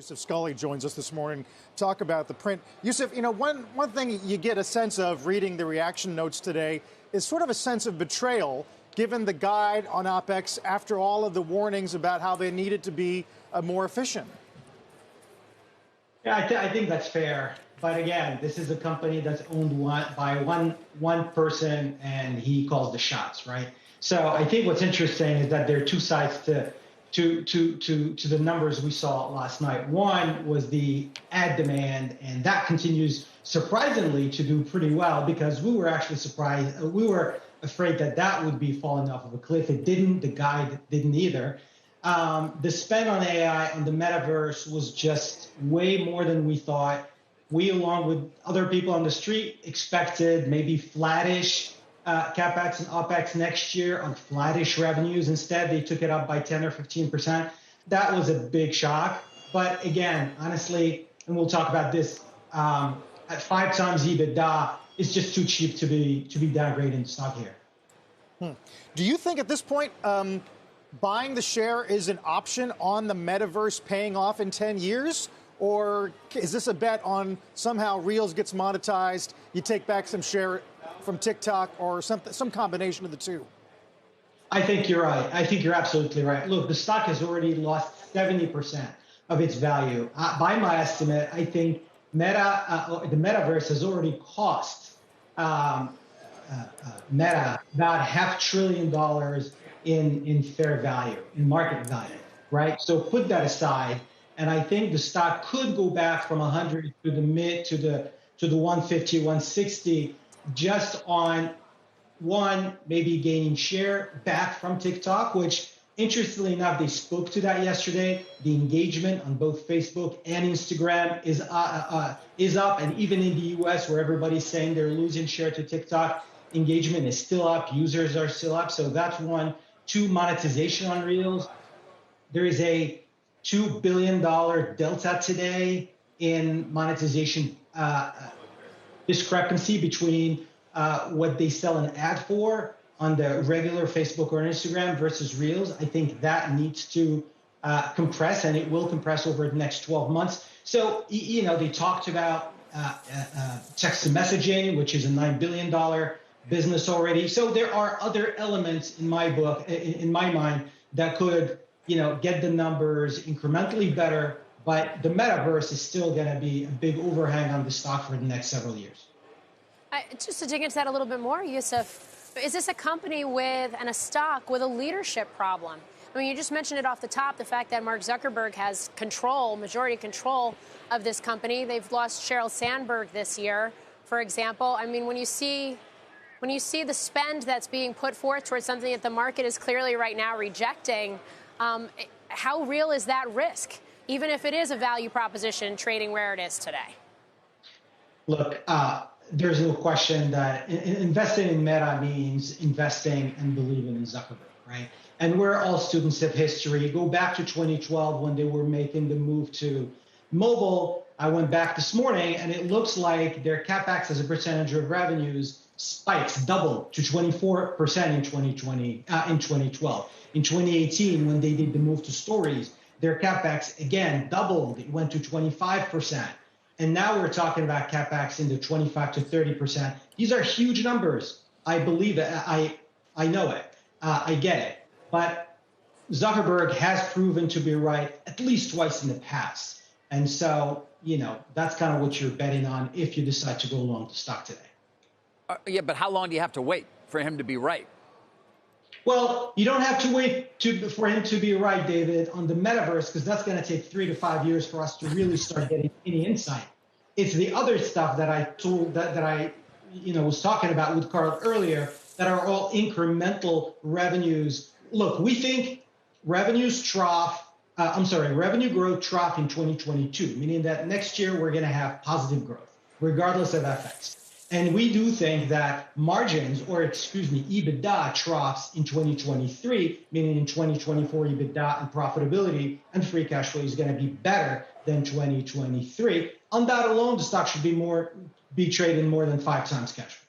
Yusuf Scully joins us this morning to talk about the print. Yusuf, you know, one thing you get a sense of reading the reaction notes today is sort of a sense of betrayal, given the guide on OPEX after all of the warnings about how they needed to be more efficient. Yeah, I think that's fair. But again, this is a company that's owned by one person, and he calls the shots, right? So I think what's interesting is that there are two sides to the numbers we saw last night. One was the ad demand, and that continues surprisingly to do pretty well, because we were actually surprised. We were afraid that that would be falling off of a cliff. It didn't. The guide didn't either. The spend on AI, on the metaverse, was just way more than we thought. We, along with other people on the street, expected maybe flattish CapEx and OPEX next year on flattish revenues. Instead, they took it up by 10 or 15%. That was a big shock. But again, honestly, and we'll talk about this, at 5 times EBITDA, it's just too cheap to be downgraded in stock here. Do you think at this point, buying the share is an option on the metaverse paying off in 10 years? Or is this a bet on somehow Reels gets monetized, you take back some share from TikTok, or some combination of the two? I think you're right. I think you're absolutely right. Look, the stock has already lost 70% of its value. By my estimate, I think the metaverse has already cost Meta about $500 billion in fair value, in market value, right? So put that aside. And I think the stock could go back from 100 to the mid to the 150, 160, just on one, maybe gaining share back from TikTok, which interestingly enough, they spoke to that yesterday. The engagement on both Facebook and Instagram is up. And even in the US, where everybody's saying they're losing share to TikTok, engagement is still up. Users are still up. So that's one. Two, monetization on Reels. There is a $2 billion delta today in monetization discrepancy between what they sell an ad for on the regular Facebook or Instagram versus Reels. I think that needs to compress, and it will compress over the next 12 months. So, you know, they talked about text to messaging, which is a $9 billion business already. So there are other elements in my book, in my mind, that could, you know, get the numbers incrementally better, but the metaverse is still going to be a big overhang on the stock for the next several years. Just to dig into that a little bit more, Yusuf, is this a company with, and a stock with, a leadership problem? I mean, you just mentioned it off the top, the fact that Mark Zuckerberg has control, majority control of this company. They've lost Sheryl Sandberg this year, for example. I mean, when you see the spend that's being put forth towards something that the market is clearly right now rejecting, how real is that risk, even if it is a value proposition trading where it is today? Look, there's no question that investing in Meta means investing and believing in Zuckerberg, right? And we're all students of history. Go back to 2012 when they were making the move to mobile. I went back this morning, and it looks like their CapEx as a percentage of revenues spikes, doubled to 24% in 2012. In 2018, when they did the move to stories, their CapEx again doubled. It went to 25%. And now we're talking about CapEx in the 25 to 30%. These are huge numbers. I believe it. I know it. I get it. But Zuckerberg has proven to be right at least twice in the past. And so, you know, that's kind of what you're betting on if you decide to go long the stock today. Yeah, but how long do you have to wait for him to be right? Well, you don't have to wait for him to be right, David, on the metaverse, because that's going to take 3 to 5 years for us to really start getting any insight. It's the other stuff that I was talking about with Carl earlier that are all incremental revenues. Look, we think revenue growth trough in 2022, meaning that next year we're going to have positive growth, regardless of FX. And we do think that margins, or EBITDA troughs in 2023, meaning in 2024 EBITDA and profitability and free cash flow is going to be better than 2023. On that alone, the stock should be trading more than 5 times cash flow.